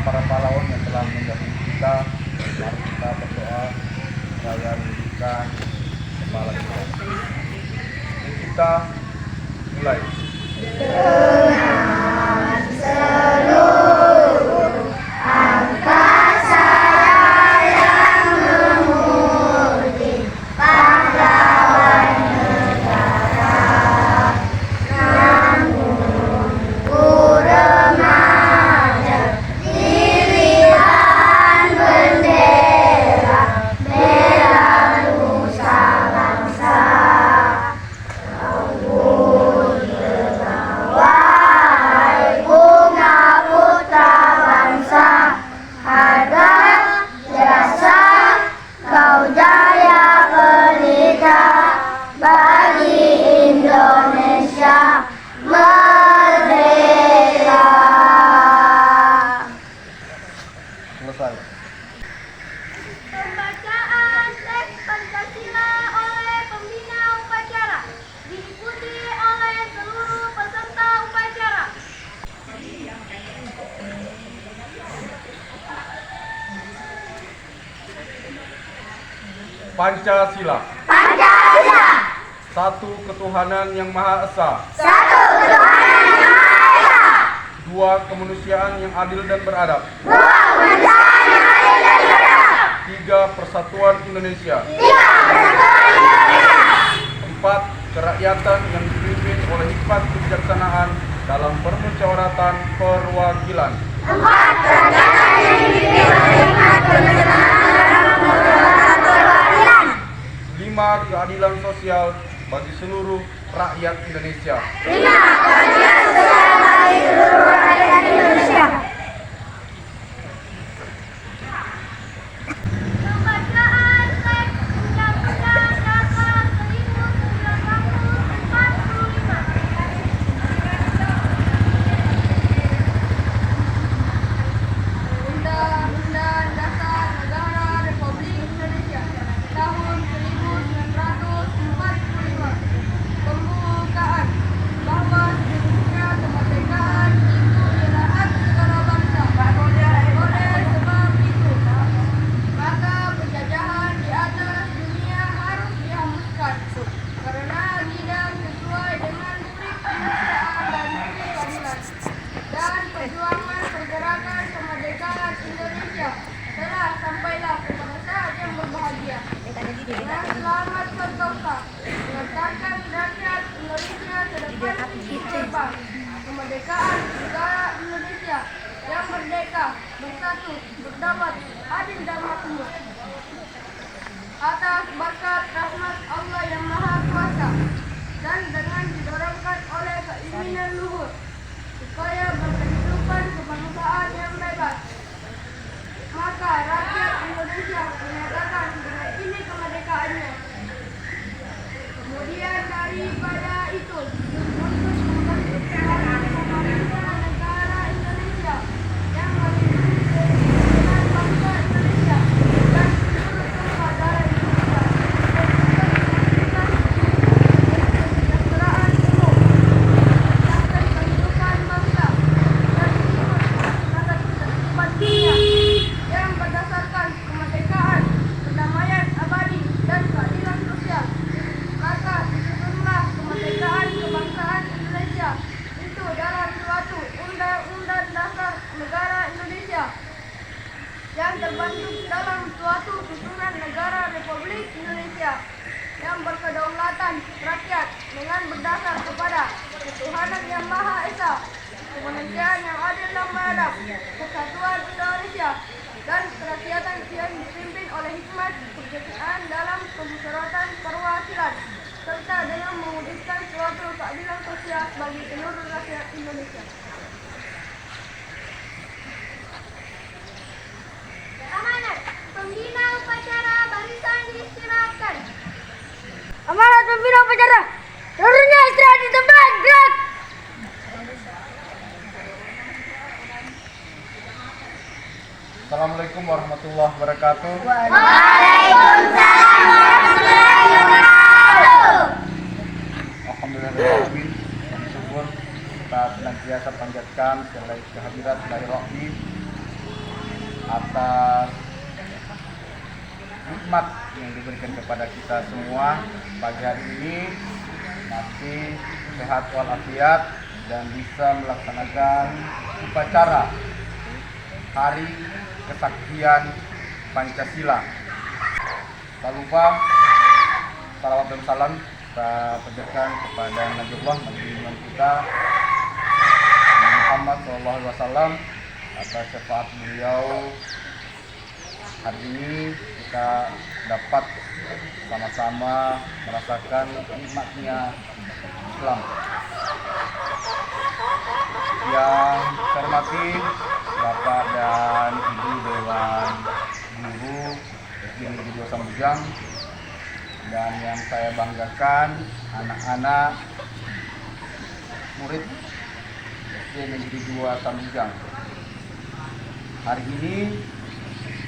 Para pahlawan yang telah mendahului kita, mari kita berdoa supaya menunjukkan kepala kita. Kita mulai. Dengan seluruh angkasa yang memuji pahlawan negara, namun ku remaja dirian bendera bela nusa bangsa. Wahai bunga putra bangsa, harga jasa kau jaya pelita bagi Indonesia merdeka. Selesai. Pembacaan teks Pancasila oleh pembina upacara diikuti oleh seluruh peserta upacara. Pancasila. Pancasila, Satu ketuhanan yang Maha Esa. satu ketuhanan yang Maha Esa, Dua kemanusiaan yang adil dan beradab. dua kemanusiaan yang adil dan beradab, Tiga persatuan Indonesia. tiga persatuan Indonesia, Empat kerakyatan yang dipimpin oleh hikmat kebijaksanaan dalam permusyawaratan perwakilan. empat kerakyatan yang dipimpin oleh hikmat kebijaksanaan dalam permusyawaratan perwakilan. Lima keadilan sosial bagi seluruh rakyat Indonesia. Lima keadilan sosial bagi seluruh rakyat Indonesia. Pembacaan teks Undang-Undang Dasar 1945. Indonesia sedepan korban. Kemerdekaan negara Indonesia yang merdeka, bersatu, berdaulat, adil dan makmur. Atas berkat rahmat Allah yang Maha Kuasa dan dengan didorongkan oleh keinginan luhur supaya berkehidupan kebangsaan yang bebas, maka rakyat Indonesia menyatakan dengan ini kemerdekaannya. Kemudian daripada itu, untuk mempertahankan pembangunan negara Indonesia yang melindungi kehidupan bangsa Indonesia dan seluruh warga Indonesia, kesejahteraan umum, meningkatkan kehidupan bangsa dan meningkatkan kehidupan dunia yang berdasarkan kemerdekaan, perdamaian abadi dan keadilan sosial. Maka disusunlah kemerdekaan kebangsaan Indonesia itu dalam suatu Undang-Undang Dasar Negara Indonesia yang terbentuk dalam suatu susunan negara Republik Indonesia yang berkedaulatan rakyat dengan berdasar kepada ketuhanan yang Maha Esa, kemanusiaan yang adil dan beradab, kesatuan Indonesia, dan kerakyatan yang dipimpin oleh hikmat kebijaksanaan dalam kemusyawaratan perwakilan, serta dengan mewujudkan suatu keadilan sosial bagi seluruh rakyat Indonesia. Amanat, pembina upacara barisan diistirahatkan. Amanat pembina upacara, seluruhnya istirahat di tempat, gerak. Assalamualaikum warahmatullahi wabarakatuh. Waalaikumsalam warahmatullahi wabarakatuh. Alhamdulillahirrahmanirrahim. Kami syukur kita senantiasa panjatkan segala kehadirat dari Rabbi atas nikmat yang diberikan kepada kita semua. Pagi hari ini masih sehat walafiat dan bisa melaksanakan upacara Hari Kesaktian Pancasila. Tak lupa salawat dan salam kita panjatkan kepada Nabiullah Nabi kita Muhammad SAW atas syafaat beliau. Hari ini kita dapat sama-sama merasakan nikmatnya Islam. Yang saya hormati Bapak dan Ibu Dewan Guru SD Negeri 2 Samujang, dan yang saya banggakan anak-anak murid SD Negeri 2 Samujang. Hari ini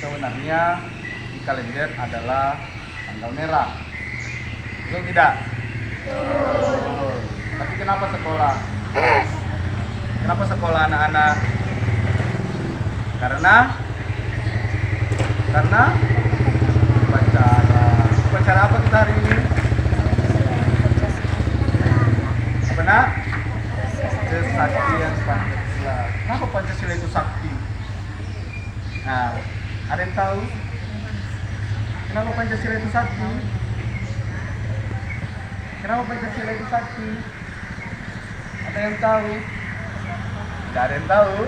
sebenarnya di kalender adalah tanggal merah, betul tidak? Tapi kenapa sekolah? Kenapa sekolah anak-anak? Karena upacara apa kita hari ini? Apa nak? Kesaktian Pancasila. Kenapa Pancasila itu sakti? Nah, ada yang tahu? Kenapa Pancasila itu sakti? Kenapa Pancasila itu sakti? Ada yang tahu? Tidak ada yang tahu?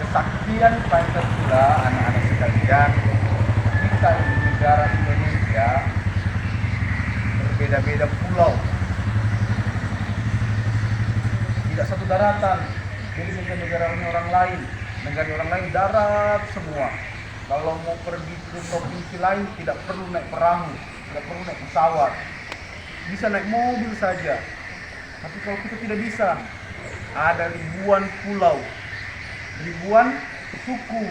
Kesaktian Pancasila, anak-anak sekalian, kita di negara Indonesia berbeda-beda pulau, tidak satu daratan. Jadi negara orang lain darat semua. Kalau mau pergi ke provinsi lain tidak perlu naik perahu, tidak perlu naik pesawat, bisa naik mobil saja. Tapi kalau kita tidak bisa, ada ribuan pulau, ribuan suku,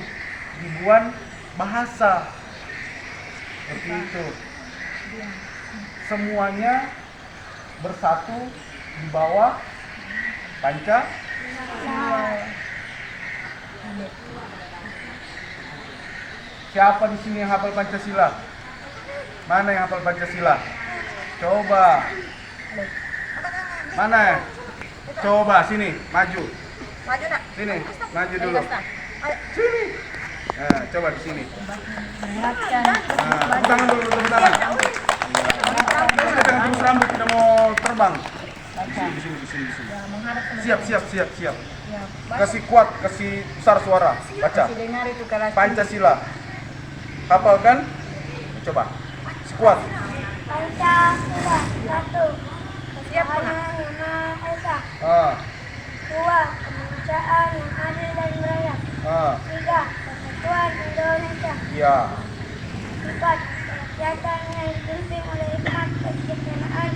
ribuan bahasa, seperti itu. Semuanya bersatu di bawah Pancasila. Siapa di sini yang hafal Pancasila? Mana yang hafal Pancasila? Coba. Mana? Coba sini, maju. Maju nak. Sini, maju dulu. Sini. Nah, coba di sini. Nah, tepuk tangan dulu, tepuk tangan. Jangan terus rambut, tidak mau Mamang. Baca. Di sini. Ya, menghadap sama Siap. Ya, baca. Kasih kuat, kasih besar suara. Baca. Kasih dengar itu kelas. Pancasila. Hafal kan? Coba. Kuat. Pancasila satu. Siap, Pak. Ketuhanan yang Maha Esa. Ah, Dua. Kemanusiaan yang adil dan beradab. ah. Tiga. Persatuan Indonesia. Iya. Empat. Kerakyatan yang dipimpin oleh hikmat kebijaksanaan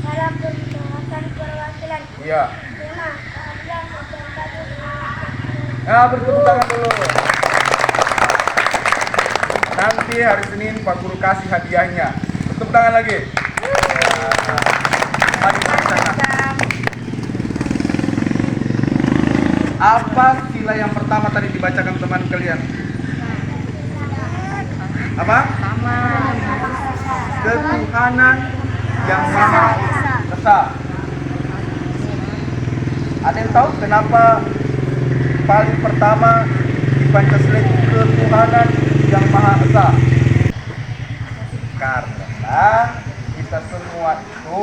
dalam permusyawaratan perwakilan. Iya. Lima. Keadilan sosial satu dengan Bertepuk tangan dulu. Nanti hari Senin Pak Guru kasih hadiahnya. Bertepuk tangan lagi. Mari kita sana. Apa sila yang pertama tadi dibacakan teman kalian? Apa? Ketuhanan yang Maha Esa. Ada yang tahu kenapa paling pertama di Pancasila itu ketuhanan yang Maha Esa? Karena kita semua itu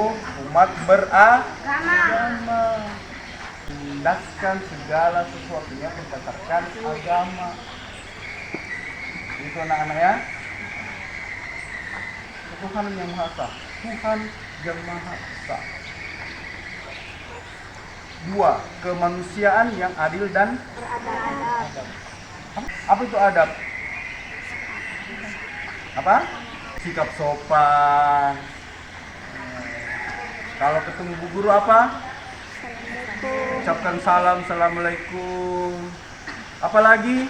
umat beragama, mendaskan segala sesuatunya berdasarkan agama. Itu anak-anak ya. Ketuhanan yang Maha Esa, Tuhan yang Maha Esa. Dua, kemanusiaan yang adil dan beradab. Apa itu adab? Apa? Sikap sopan. Kalau ketemu bu guru apa? Ucapkan salam, assalamualaikum. Apalagi?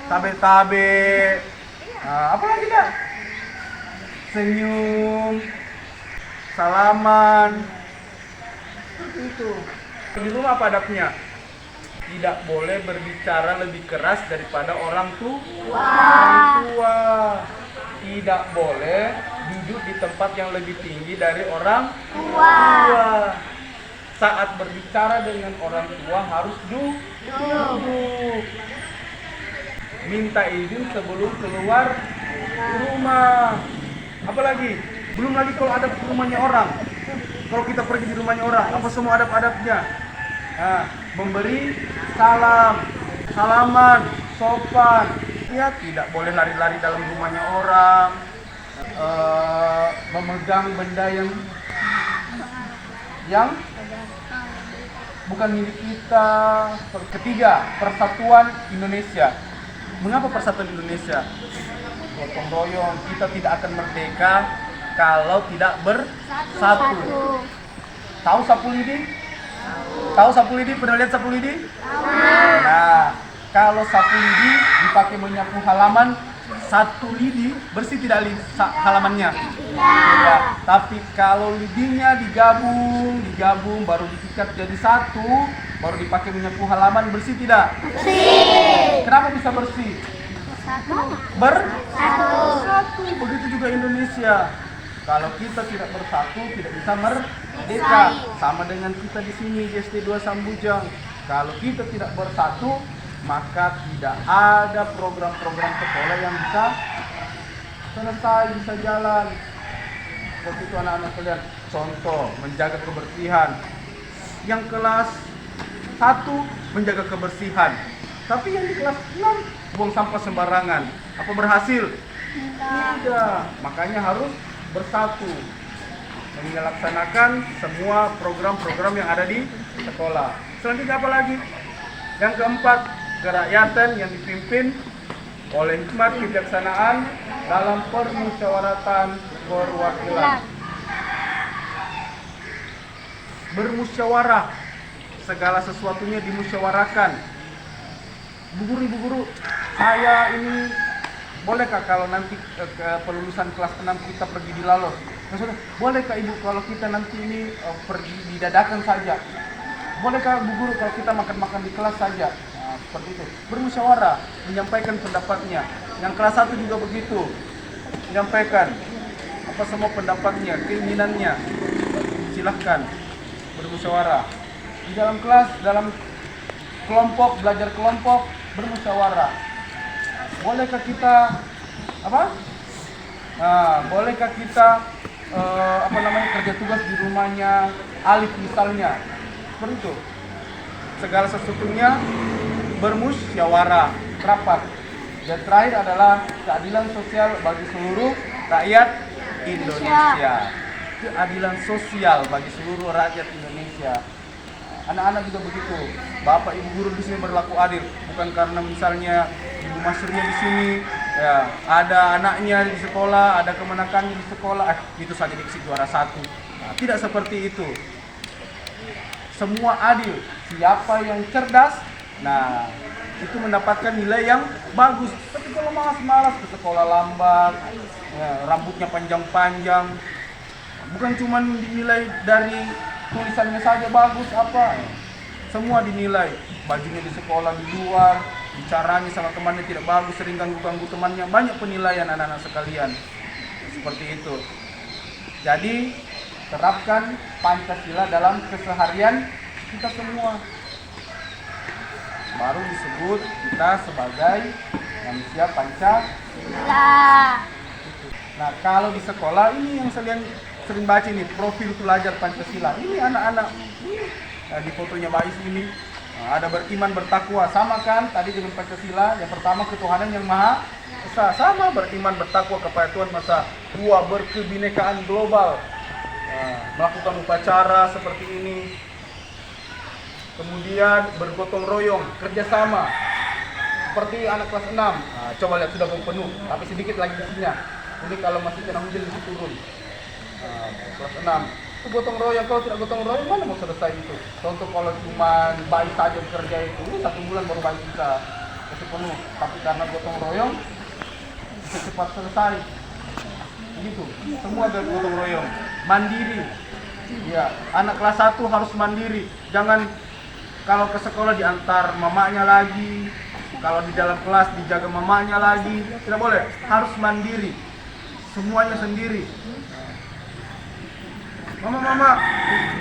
Tabe-tabe. Apa lagi dah? Senyum, salaman. Itu. Di rumah apa adabnya? Tidak boleh berbicara lebih keras daripada orang tua. Tidak boleh duduk di tempat yang lebih tinggi dari orang tua. Saat berbicara dengan orang tua harus duduk. Minta izin sebelum keluar rumah. Apalagi? Belum lagi kalau ada rumahnya orang. Kalau kita pergi di rumahnya orang, apa semua adab-adabnya? Memberi salam, salaman, sopan. Ya, tidak boleh lari-lari dalam rumahnya orang. Memegang benda yang bukan milik kita. Ketiga, persatuan Indonesia. Mengapa persatuan Indonesia? Gotong royong, kita tidak akan merdeka kalau tidak bersatu. Tahu sapu lidi? Tahu sapu lidi? Pernah lihat sapu lidi? Nah, kalau sapu lidi dipakai menyapu halaman, satu lidi bersih tidak halamannya? Tidak. Tapi kalau lidinya digabung baru diikat jadi satu, baru dipakai menyapu halaman, bersih tidak? Bersih. Kenapa bisa bersih? Bersatu. Begitu juga Indonesia. Kalau kita tidak bersatu, tidak bisa merdeka. Sama dengan kita di sini di SD 2 Sambujang. Kalau kita tidak bersatu, maka tidak ada program-program sekolah yang bisa selesai, bisa jalan. Seperti itu anak-anak kalian. Contoh, menjaga kebersihan. Yang kelas 1 menjaga kebersihan. Tapi yang di kelas 6 buang sampah sembarangan. Apa berhasil? Tidak. Makanya harus bersatu melaksanakan semua program-program yang ada di sekolah. Selanjutnya apa lagi? Yang keempat, kerakyatan yang dipimpin oleh hikmat kebijaksanaan dalam permusyawaratan perwakilan. Bermusyawarah, segala sesuatunya dimusyawarakan. Bu guru, saya ini bolehkah kalau nanti ke pelulusan kelas 6 kita pergi di Lalos? Maksudnya, bolehkah ibu kalau kita nanti ini pergi didadakan saja? Bolehkah bu guru kalau kita makan-makan di kelas saja? Nah, seperti itu. Bermusyawarah, menyampaikan pendapatnya. Yang kelas 1 juga begitu. Menyampaikan apa semua pendapatnya, keinginannya. Silahkan bermusyawarah. Di dalam kelas, dalam kelompok, belajar kelompok, bermusyawarah. Bolehkah kita bolehkah kita kerja tugas di rumahnya Alif misalnya, seperti itu. Segala sesuatunya bermusyawarah, rapat. Dan terakhir adalah keadilan sosial bagi seluruh rakyat Indonesia. Keadilan sosial bagi seluruh rakyat Indonesia. Anak-anak juga begitu. Bapak ibu guru di sini berlaku adil, bukan karena misalnya ibu Masria di sini ya ada anaknya di sekolah, ada kemenakannya di sekolah, itu saja diksi juara 1. Nah, tidak seperti itu. Semua adil. Siapa yang cerdas, nah itu mendapatkan nilai yang bagus. Tapi kalau malas-malas ke sekolah lambat, ya, rambutnya panjang-panjang, bukan cuma dinilai dari tulisannya saja bagus apa, semua dinilai. Bajunya di sekolah di luar, bicaranya sama temannya tidak bagus, sering ganggu-ganggu temannya, banyak penilaian anak-anak sekalian. Seperti itu. Jadi terapkan Pancasila dalam keseharian kita semua. Baru disebut kita sebagai manusia Pancasila. Nah, kalau di sekolah ini yang sering baca nih, profil pelajar Pancasila. Ini anak-anak di fotonya Bais ini ada beriman bertakwa, sama kan tadi dengan Pancasila. Yang pertama ketuhanan yang maha esa, sama beriman bertakwa kepada Tuhan Maha. Dua, berkebinekaan global, melakukan upacara seperti ini. Kemudian bergotong royong, kerjasama seperti anak kelas 6. Coba lihat sudah penuh, tapi sedikit lagi isinya. Ini kalau masih kena hujan bisa turun. Kelas 6 itu gotong royong. Kalau tidak gotong royong mana mau selesai itu? Contoh kalau cuma baik saja kerja itu 1 bulan baru baik bisa penuh. Tapi karena gotong royong bisa cepat selesai. Begitu. Semua ada gotong royong. Mandiri. Ya, anak kelas 1 harus mandiri. Jangan kalau ke sekolah diantar mamanya lagi, kalau di dalam kelas dijaga mamanya lagi, tidak boleh. Harus mandiri. Semuanya sendiri. Mama,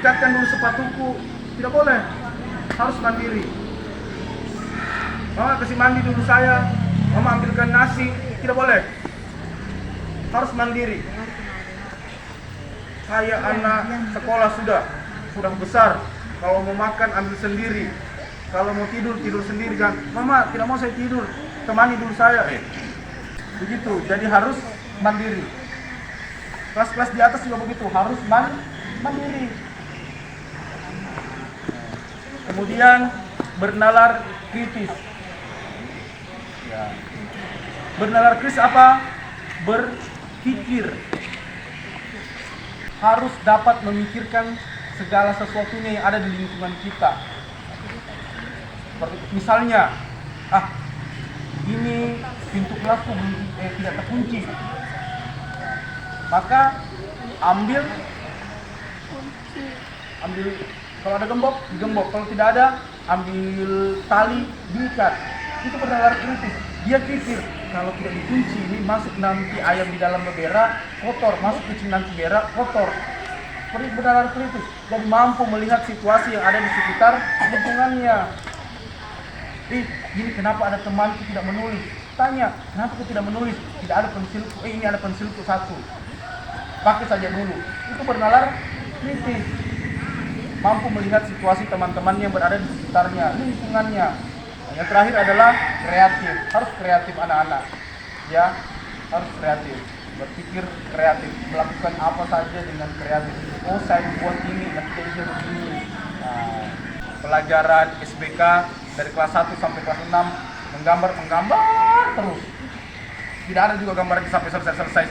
ikatkan dulu sepatuku. Tidak boleh. Harus mandiri. Mama kasih mandi dulu saya. Mama ambilkan nasi. Tidak boleh. Harus mandiri. Saya anak sekolah sudah besar. Kalau mau makan ambil sendiri. Kalau mau tidur sendiri. Jangan, Mama tidak mau saya tidur. Temani dulu saya. Begitu. Jadi harus mandiri. Kelas-kelas di atas juga begitu, harus mandiri. Kemudian bernalar kritis. Ya. Bernalar kritis apa? Berpikir. Harus dapat memikirkan segala sesuatunya yang ada di lingkungan kita. Seperti misalnya, ini pintu kelasku tidak terkunci. Maka ambil kalau ada gembok, digembok. Kalau tidak ada, ambil tali, diikat. Itu bernalar kritis. Dia pikir, kalau tidak dikunci ini masuk nanti ayam di dalam berak kotor, masuk kucing nanti berak kotor. Seperti bernalar kritis. Dan mampu melihat situasi yang ada di sekitar lingkungannya. Ini kenapa ada temanku tidak menulis? Tanya, kenapa aku tidak menulis? Tidak ada pensilku. Ini ada pensilku 1. Pakai saja dulu. Itu bernalar kritis. Mampu melihat situasi teman-teman yang berada di sekitarnya, lingkungannya. Yang terakhir adalah kreatif. Harus kreatif anak-anak. Ya, harus kreatif. Berpikir kreatif. Melakukan apa saja dengan kreatif. Oh, saya buat ini, nanti dia begini. Nah, pelajaran SBK dari kelas 1 sampai kelas 6 menggambar terus. Tidak ada juga gambarnya sampai selesai.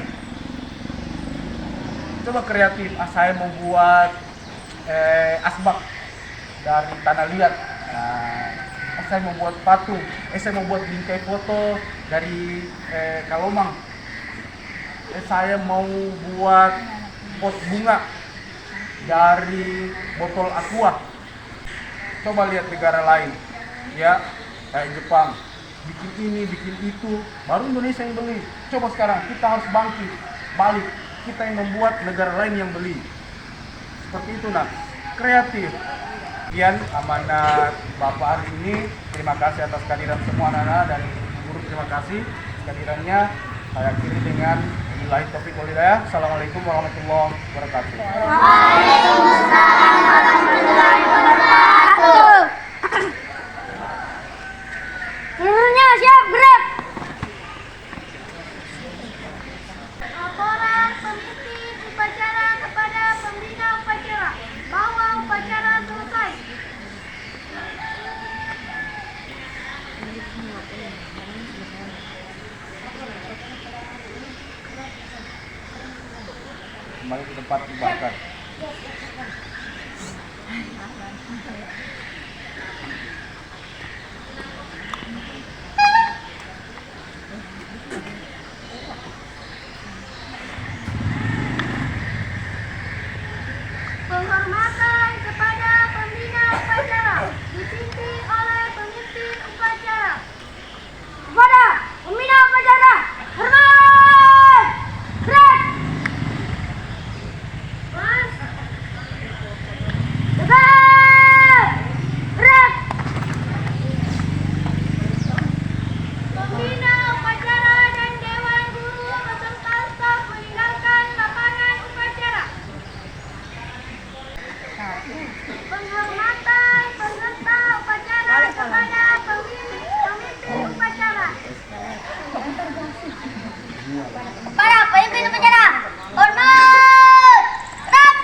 Coba kreatif. Saya mau buat asbak dari tanah liat. Saya mau buat patung. Saya mau buat bingkai foto dari Kalomang. Saya mau buat pot bunga dari botol aqua. Coba lihat negara lain, ya, kayak Jepang, bikin ini, bikin itu, baru Indonesia yang beli. Coba sekarang kita harus balik, kita yang membuat, negara lain yang beli. Seperti itu, nah, kreatif. Sekian amanat Bapak hari ini. Terima kasih atas kehadiran semua anak-anak dan guru. Terima kasih kehadirannya. Saya akhiri dengan Billahi taufiq wal hidayah. Assalamualaikum warahmatullahi wabarakatuh. Waalaikumsalam warahmatullahi wabarakatuh. Seluruhnya siap gerak. Laporan pemimpin upacara kepada pembina upacara bahwa upacara selesai. Kembali ke tempat dibakar. Penghormatan kepada pembina upacara dipimpin oleh pemimpin upacara. Kepada pembina upacara, hormat! Gerak! Mas! Tegak! Gerak! Pembina upacara dan Dewan Guru beserta staf meninggalkan lapangan upacara. Penghormatan peserta upacara kepada pemimpin upacara. Kepada pemimpin upacara, hormat! Gerak!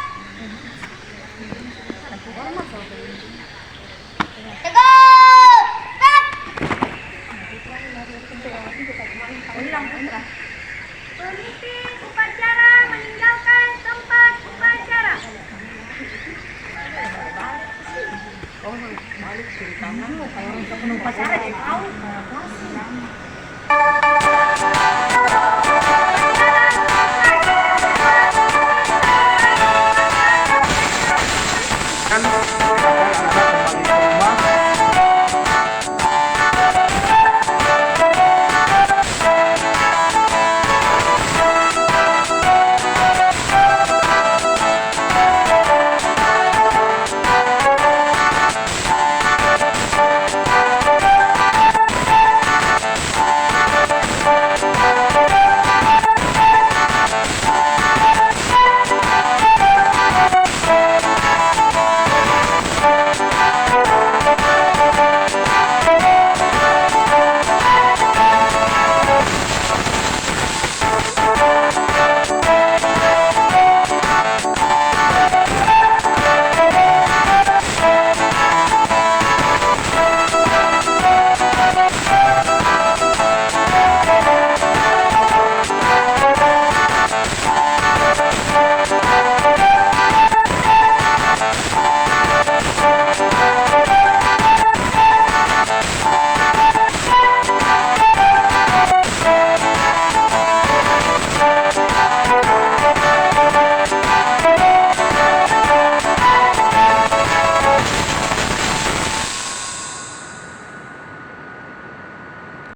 Tegak! Gerak! Pemimpin upacara meninggalkan tempat upacara. Balik kiri kanan, kayak orang upacara, tahu.